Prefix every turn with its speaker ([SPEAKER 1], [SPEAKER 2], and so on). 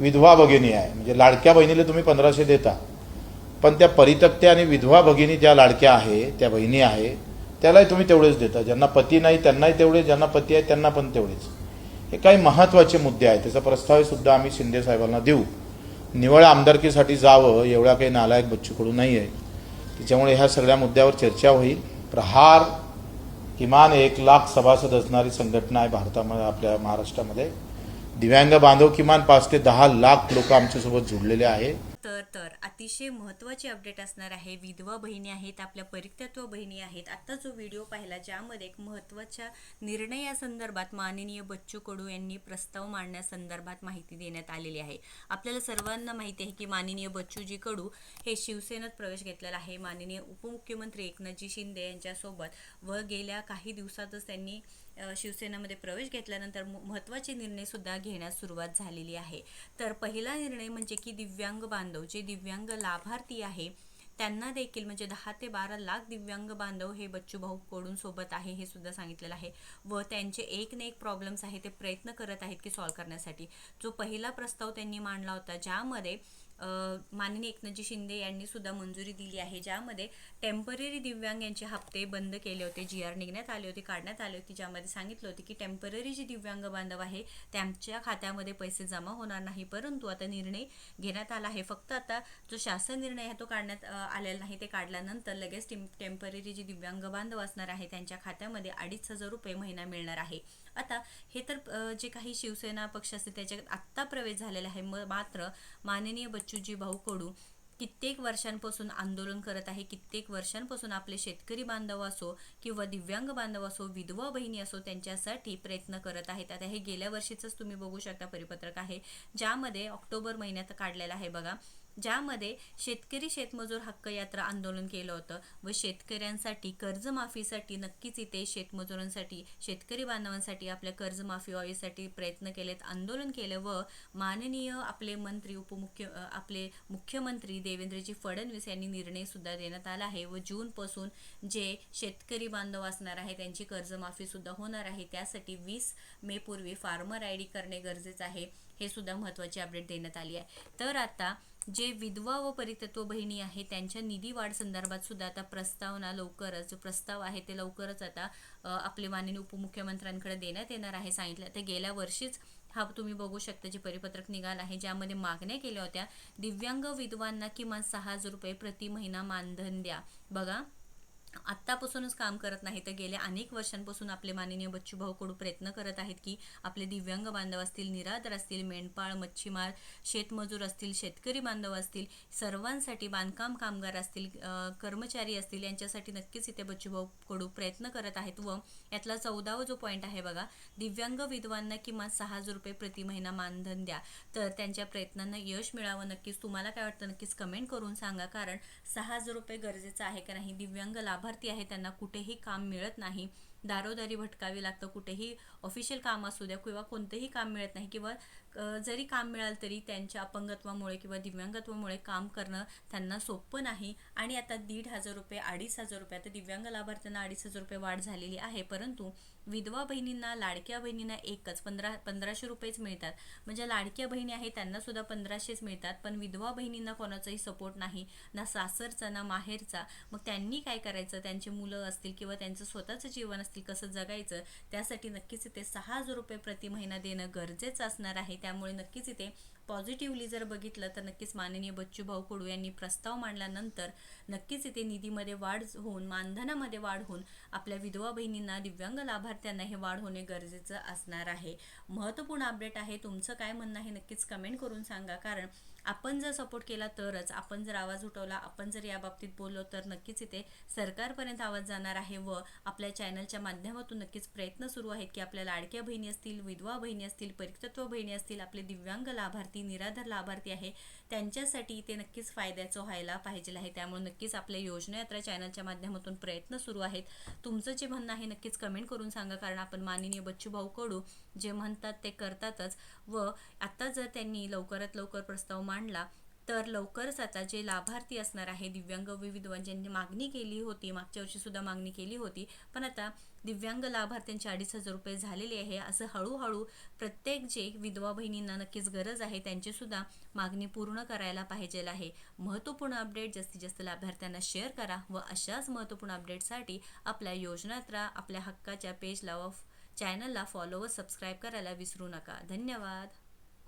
[SPEAKER 1] विधवा भगिनी आहे, म्हणजे लाडक्या बहिणीला तुम्ही 1500 देता, पण त्या परित्यक्त्या आणि विधवा भगिनी ज्या लाडक्या आहे, त्या बहिणी आहे, त्यालाही तुम्ही तेवढेच देता. ज्यांना पती नाही त्यांनाही तेवढेच, ज्यांना पती आहे त्यांना पण तेवढेच. हे काही महत्त्वाचे मुद्दे आहेत. त्याचा प्रस्ताव सुद्धा आम्ही शिंदे साहेबांना देऊ. निवळ आमदारकीसाठी जावं एवढा काही नालायक बच्चू कडू नाही आहे. त्याच्यामुळे ह्या सगळ्या मुद्द्यावर चर्चा होईल. प्रहार किमान 1,00,000 सभासद असणारी संघटना आहे भारतामध्ये, आपल्या महाराष्ट्रामध्ये. दिव्यांग बांधव किमान 5 ते 10 लाख लोक आमच्यासोबत जुडलेले आहे.
[SPEAKER 2] तर अतिशय महत्त्वाची अपडेट असणार आहे. विधवा बहिणी आहेत, आपल्या परित्यक्त्या बहिणी आहेत. आता जो व्हिडिओ पाहिला ज्यामध्ये एक महत्त्वाच्या निर्णयासंदर्भात माननीय बच्चू कडू यांनी प्रस्ताव मांडण्यासंदर्भात माहिती देण्यात आलेली आहे. आपल्याला सर्वांना माहिती आहे की माननीय बच्चूजी कडू हे शिवसेनेत प्रवेश घेतलेला आहे. माननीय उपमुख्यमंत्री एकनाथजी शिंदे यांच्यासोबत व गेल्या काही दिवसातच त्यांनी शिवसेनेमध्ये प्रवेश घेतल्यानंतर महत्त्वाचे निर्णय सुद्धा घेण्यास सुरुवात झालेली आहे. तर पहिला निर्णय म्हणजे की दिव्यांग बांधव, जे दिव्यांग लाभार्थी आहे त्यांना देखील म्हणजे 10 ते 12 लाख दिव्यांग बांधव हे बच्चूभाऊ कडून सोबत आहे हे सुद्धा सांगितलेलं आहे. व त्यांचे एक ना एक प्रॉब्लेम्स आहे ते प्रयत्न करत आहेत की सॉल्व्ह करण्यासाठी. जो पहिला प्रस्ताव त्यांनी मांडला होता ज्यामध्ये माननीय एकनाथजी शिंदे यांनी सुद्धा मंजुरी दिली आहे, ज्यामध्ये टेम्पररी दिव्यांग यांचे हप्ते बंद केले होते. GR निघण्यात आले होते, काढण्यात आले होते, ज्यामध्ये सांगितलं होते की टेम्पररी जे दिव्यांग बांधव आहे त्यांच्या खात्यामध्ये पैसे जमा होणार नाही. परंतु आता निर्णय घेण्यात आला आहे. फक्त आता जो शासन निर्णय आहे तो काढण्यात आलेला नाही. ते काढल्यानंतर लगेच टेम्पररी जे दिव्यांग बांधव असणार आहे त्यांच्या खात्यामध्ये 2,500 रुपये महिना मिळणार आहे. आता हे तर जे काही शिवसेना पक्ष असते त्याच्यात आत्ता प्रवेश झालेला आहे. मात्र माननीय बच्चूजी भाऊ कडू कित्येक वर्षांपासून आंदोलन करत आहे. कित्येक वर्षांपासून आपले शेतकरी बांधव असो किंवा दिव्यांग बांधव असो, विधवा बहिणी असो, त्यांच्यासाठी प्रयत्न करत आहेत. आता हे गेल्या वर्षीचंच तुम्ही बघू शकता परिपत्रक आहे, ज्यामध्ये ऑक्टोबर महिन्यात काढलेलं आहे बघा, ज्यामध्ये शेतकरी शेतमजूर हक्क यात्रा आंदोलन केलं होतं व शेतकऱ्यांसाठी कर्जमाफीसाठी नक्कीच इथे शेतमजुरांसाठी, शेतकरी बांधवांसाठी आपल्या कर्जमाफी व्हावीसाठी प्रयत्न केलेत, आंदोलन केलं. व माननीय आपले मंत्री आपले मुख्यमंत्री देवेंद्रजी फडणवीस यांनी निर्णय सुद्धा देण्यात आला आहे व जूनपासून जे शेतकरी बांधव असणार आहे त्यांची कर्जमाफी सुद्धा होणार आहे. त्यासाठी 20 मे पूर्वी फार्मर ID करणे गरजेचं आहे, हे सुद्धा महत्त्वाची अपडेट देण्यात आली आहे. तर आता जे विधवा व परित्यक्त्या बहिणी आहे त्यांच्या निधी वाढ संदर्भात सुद्धा आता प्रस्तावना लवकरच, जो प्रस्ताव आहे ते लवकरच आता आपले माननीय उपमुख्यमंत्र्यांकडे देण्यात येणार आहे सांगितलं. तर गेल्या वर्षीच हा तुम्ही बघू शकता जे परिपत्रक निघालं आहे, ज्यामध्ये मागण्या केल्या होत्या. दिव्यांग विधवांना किमान 6,000 रुपये प्रति महिना मानधन द्या. बघा, आत्तापासूनच काम करत नाही तर गेल्या अनेक वर्षांपासून आपले माननीय बच्चूभाऊ कडू प्रयत्न करत आहेत की आपले दिव्यांग बांधव असतील, निराधार असतील, मेंढपाळ, मच्छीमार, शेतमजूर असतील, शेतकरी बांधव असतील, सर्वांसाठी, बांधकाम कामगार असतील, कर्मचारी असतील, यांच्यासाठी नक्कीच इथे बच्चूभाऊ कडू प्रयत्न करत आहेत. व यातला 14वा जो पॉईंट आहे बघा, दिव्यांग विधवांना किमान 6,000 रुपये प्रति महिना मानधन द्या. तर त्यांच्या प्रयत्नांना यश मिळावं. नक्कीच तुम्हाला काय वाटतं नक्कीच कमेंट करून सांगा, कारण 6,000 रुपये गरजेचं आहे का नाही. दिव्यांग लाभार्थी आहे त्यांना कुठेही काम मिळत नाही, दारोदारी भटकावे लागतं, कुठेही ऑफिशियल काम असू द्या किंवा कोणतेही काम मिळत नाही, किंवा जरी काम मिळालं तरी त्यांच्या अपंगत्वामुळे किंवा दिव्यांगत्वामुळे काम करणं त्यांना सोपं नाही. आणि आता 1,500 रुपये 2,500 रुपये, आता दिव्यांग लाभार्थ्यांना 2,500 रुपये वाढ झालेली आहे, परंतु विधवा बहिणींना, लाडक्या बहिणींना एकच 1500 रुपयेच मिळतात. म्हणजे लाडक्या बहिणी आहेत त्यांना सुद्धा 1500च मिळतात, पण विधवा बहिणींना कोणाचाही सपोर्ट नाही, ना सासरचा ना माहेरचा. मग त्यांनी काय करायचं, त्यांची मुलं असतील किंवा त्यांचं स्वतःचं जीवन असतील कसं जगायचं, त्यासाठी नक्कीच इथे 6,000 रुपये प्रति महिना देणं गरजेचं असणार आहे. त्यामुळे नक्कीच इथे पॉझिटिव्हली जर बघितलं तर नक्कीच माननीय बच्चूभाऊ कडू यांनी प्रस्ताव मांडल्यानंतर नक्कीच इथे निधीमध्ये वाढ होऊन, मानधनामध्ये वाढ होऊन आपल्या विधवा बहिणींना, दिव्यांग लाभार्थ्यांना हे वाढ होणे गरजेचं असणार आहे. महत्त्वपूर्ण अपडेट आहे. तुमचं काय म्हणणं आहे नक्कीच कमेंट करून सांगा, कारण आपण जर सपोर्ट केला तरच, आपण जर आवाज उठवला, आपण जर या बाबतीत बोललो तर नक्कीच इथे सरकारपर्यंत आवाज जाणार आहे. व आपल्या चॅनलच्या माध्यमातून नक्कीच प्रयत्न सुरू आहेत की आपल्या लाडक्या बहिणी असतील, विधवा बहिणी असतील, परित्यक्त्या बहिणी असतील, आपले दिव्यांग लाभार्थी, निराधार लाभार्थी आहे त्यांच्यासाठी इथे नक्कीच फायद्याचं व्हायला पाहिजे आहे. त्यामुळे नक्कीच आपल्या योजना यात्रा चॅनलच्या माध्यमातून प्रयत्न सुरू आहेत. तुमचं जे म्हणणं आहे नक्कीच कमेंट करून सांगा, कारण आपण माननीय बच्चूभाऊ कडू जे म्हणतात ते करतातच. व आता जर त्यांनी लवकरात लवकर प्रस्ताव मांडला तर लवकरच आता जे लाभार्थी असणार आहे दिव्यांग विधवा ज्यांनी मागणी केली होती, मागच्या वर्षी सुद्धा मागणी केली होती, पण आता दिव्यांग लाभार्थ्यांची 2,500 रुपये झालेली आहे. असं हळूहळू प्रत्येक जे विधवा बहिणींना नक्कीच गरज आहे त्यांची सुद्धा मागणी पूर्ण करायला पाहिजे आहे. महत्त्वपूर्ण अपडेट जास्तीत जास्त लाभार्थ्यांना शेअर करा व अशाच महत्त्वपूर्ण अपडेटसाठी आपल्या योजनात्रा आपल्या हक्काच्या पेजला व चॅनलला फॉलो व सबस्क्राईब करायला विसरू नका. धन्यवाद.